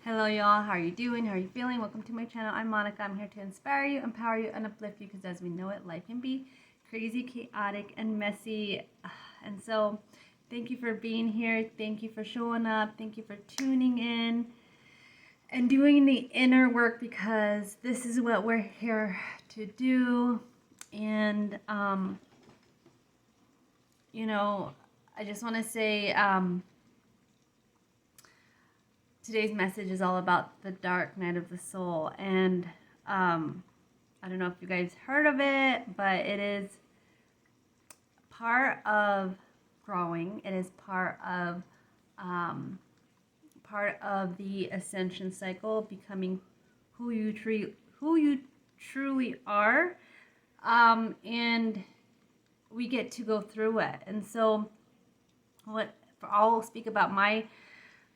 Hello y'all, how are you doing? How are you feeling? Welcome to my channel. I'm Monica. I'm here to inspire you, empower you, and uplift you because as we know it, life can be crazy, chaotic, and messy. And so thank you for being here. Thank you for showing up. Thank you for tuning in and doing the inner work because this is what we're here to do. And, I just want to say, today's message is all about the dark night of the soul, and I don't know if you guys heard of it, but it is part of growing. It is part of the ascension cycle, becoming who you truly are, and we get to go through it. And so, I'll speak about my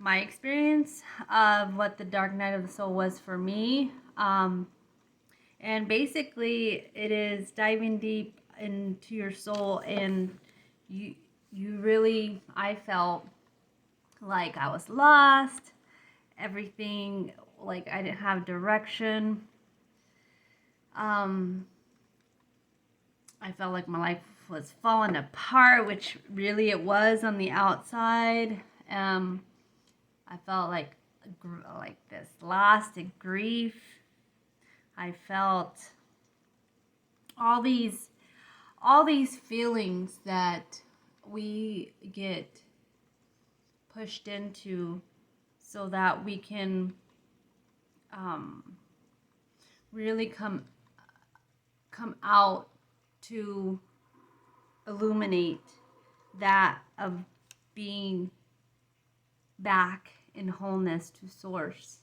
experience of what the dark night of the soul was for me. And basically it is diving deep into your soul, and you really, I felt like I was lost, everything, like I didn't have direction. I felt like my life was falling apart, which really it was on the outside. I felt like this lost and grief. I felt all these feelings that we get pushed into so that we can really come out to illuminate that of being back in wholeness to source.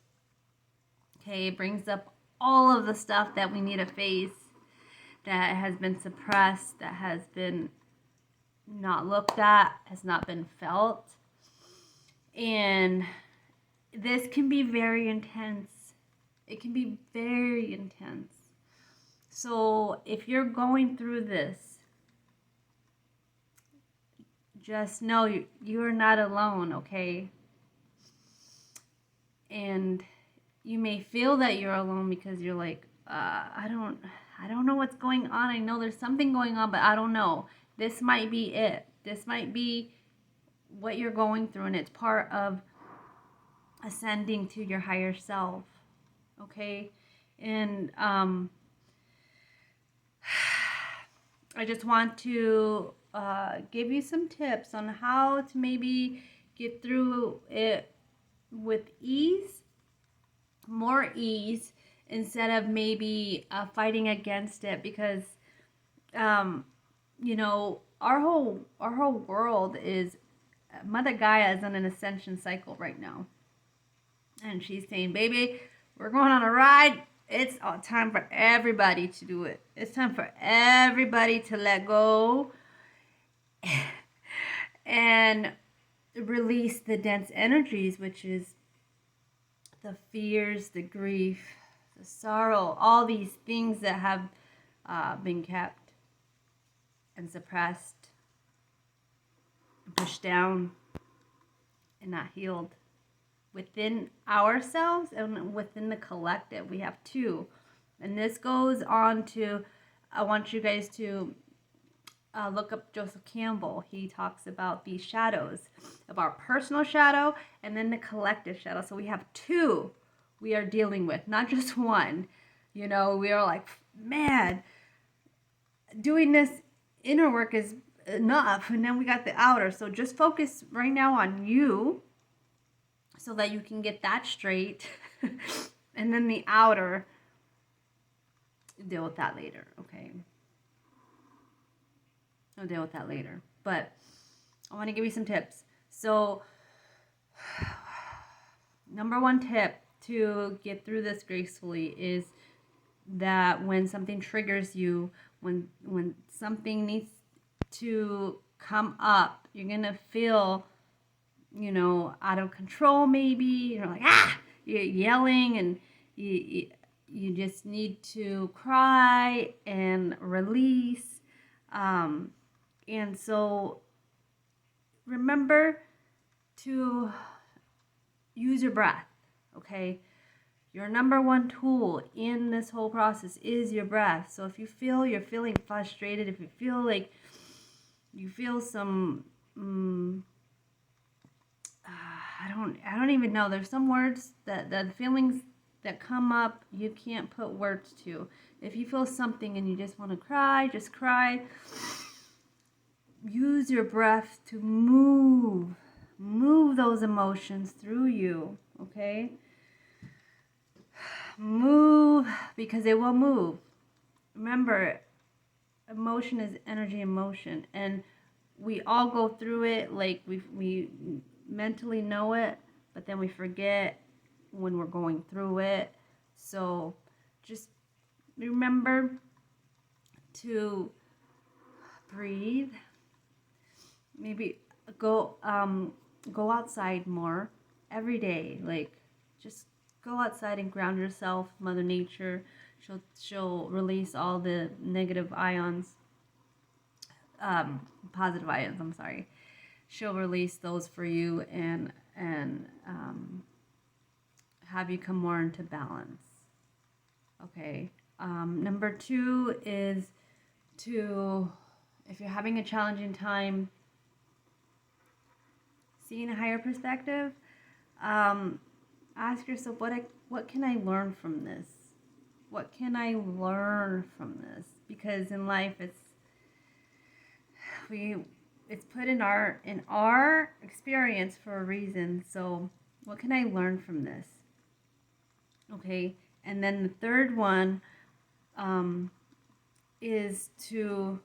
Okay, it brings up all of the stuff that we need to face, that has been suppressed, that has been not looked at, has not been felt. And this can be very intense. It can be very intense. So if you're going through this, just know you're not alone, okay? And you may feel that you're alone because you're like, I don't know what's going on. I know there's something going on, but I don't know. This might be it. This might be what you're going through, and it's part of ascending to your higher self, okay? And I just want to give you some tips on how to maybe get through it with ease, more ease, instead of maybe fighting against it, because our whole world is, Mother Gaia is on an ascension cycle right now, and she's saying, baby, we're going on a ride. It's time for everybody to do it. It's time for everybody to let go and release the dense energies, which is the fears, the grief, the sorrow, all these things that have been kept and suppressed and pushed down and not healed within ourselves and within the collective. We have two. And this goes on to, I want you guys to look up Joseph Campbell. He talks about these shadows, of our personal shadow and then the collective shadow. So we have two we are dealing with, not just one. We are like, man, doing this inner work is enough, and then we got the outer. So just focus right now on you so that you can get that straight. And then the outer, deal with that later, okay? I'll deal with that later. But I want to give you some tips. So, number one tip to get through this gracefully is that when something triggers you, when something needs to come up, you're going to feel, out of control maybe. You're like, you're yelling, and you just need to cry and release. And so remember to use your breath, Okay? Your number one tool in this whole process is your breath. So if you feel you're feeling frustrated, if you feel like you feel some I don't even know. There's some words that the feelings that come up you can't put words to. If you feel something and you just want to cry, just cry. Use your breath to move those emotions through you, okay? Move, because it will move. Remember, emotion is energy in motion, and we all go through it. Like we mentally know it, but then we forget when we're going through it. So just remember to breathe. Maybe go outside more every day. Like, just go outside and ground yourself. Mother Nature, she'll release all the negative ions, positive ions. I'm sorry. She'll release those for you and have you come more into balance. Okay. Number 2 is to, if you're having a challenging time seeing a higher perspective, ask yourself, what can I learn from this? What can I learn from this? Because in life, it's put in our experience for a reason. So what can I learn from this? Okay, and then the third one is to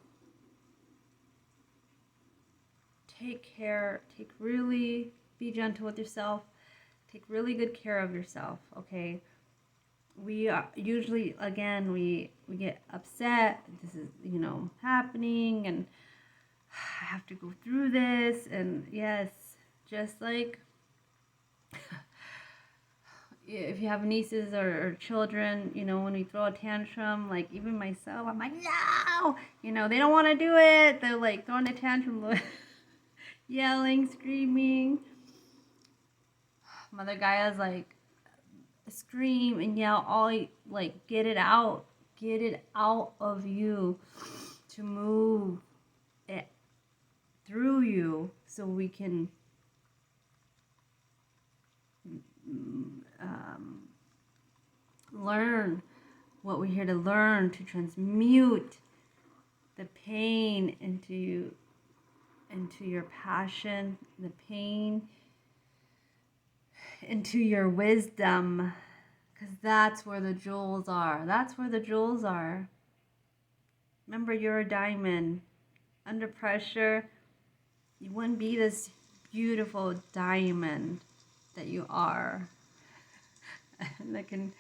be gentle with yourself. Take really good care of yourself, okay? We are usually, again, we get upset. This is, happening, and I have to go through this. And yes, just like if you have nieces or children, when we throw a tantrum, like even myself, I'm like, no, they don't want to do it. They're like throwing a tantrum, yelling, screaming. Mother Gaia's like, scream and yell, all like, get it out of you, to move it through you, so we can learn what we're here to learn, to transmute the pain into your passion, the pain into your wisdom, because that's where the jewels are. Remember, you're a diamond. Under pressure, you wouldn't be this beautiful diamond that you are. And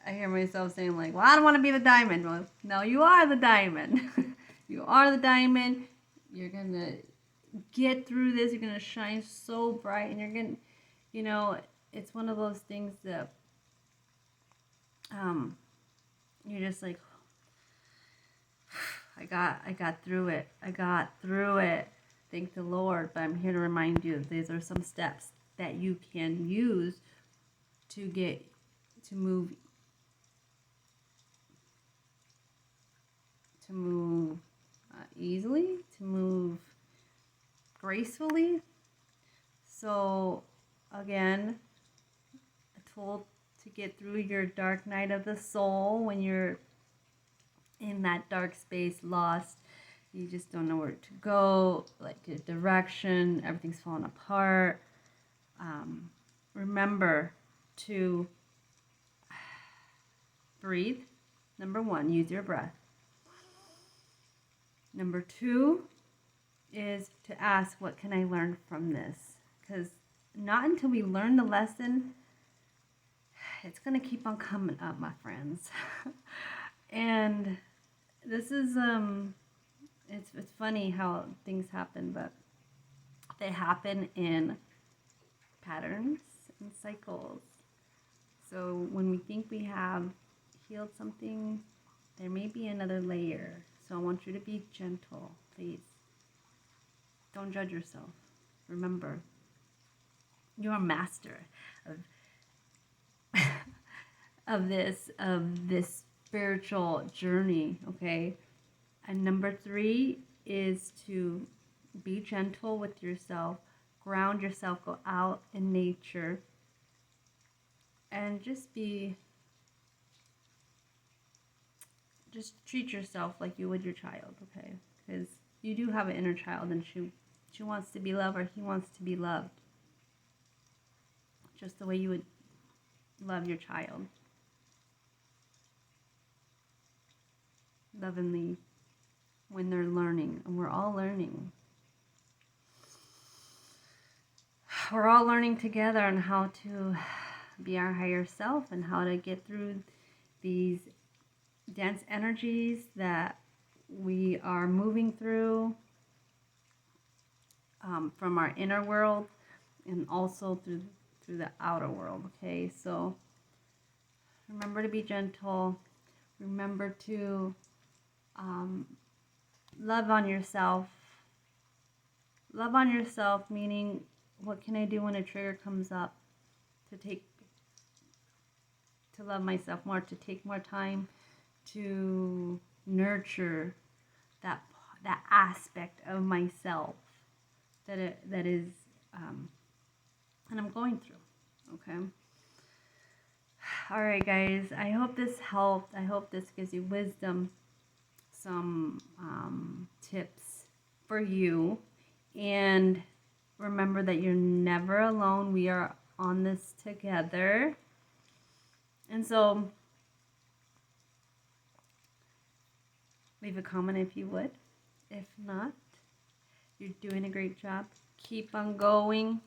I hear myself saying, like, well, I don't want to be the diamond. Well, no, you are the diamond. You are the diamond. You're going to get through this. You're going to shine so bright. And you're going to, it's one of those things that you're just like, I got through it. Thank the Lord. But I'm here to remind you, these are some steps that you can use to move easily, to move gracefully. So again, a tool to get through your dark night of the soul, when you're in that dark space, lost, you just don't know where to go, like your direction, everything's falling apart. Remember to breathe. Number 1, use your breath. Number 2 is to ask, what can I learn from this? Because not until we learn the lesson, it's going to keep on coming up, my friends. And this is, it's funny how things happen, but they happen in patterns and cycles. So when we think we have healed something, there may be another layer. So I want you to be gentle, please. Don't judge yourself. Remember, you're a master of of this spiritual journey, okay? And number 3 is to be gentle with yourself, ground yourself, go out in nature, and just treat yourself like you would your child, okay? Because you do have an inner child, and she wants to be loved, or he wants to be loved, just the way you would love your child, lovingly, when they're learning. And we're all learning. We're all learning together on how to be our higher self and how to get through these dense energies that we are moving through, from our inner world and also through the outer world. Okay, so remember to be gentle. Remember to love on yourself. Love on yourself, meaning, what can I do when a trigger comes up to love myself more, to take more time to nurture that aspect of myself that is and I'm going through. Okay. All right, guys. I hope this helped. I hope this gives you wisdom, some tips for you, and remember that you're never alone. We are on this together. And so leave a comment if you would. If not, you're doing a great job. Keep on going.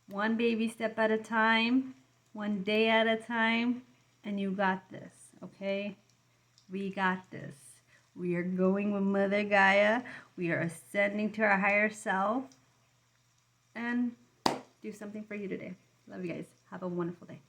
One baby step at a time, one day at a time, and you got this, okay? We got this. We are going with Mother Gaia. We are ascending to our higher self, and do something for you today. Love you guys. Have a wonderful day.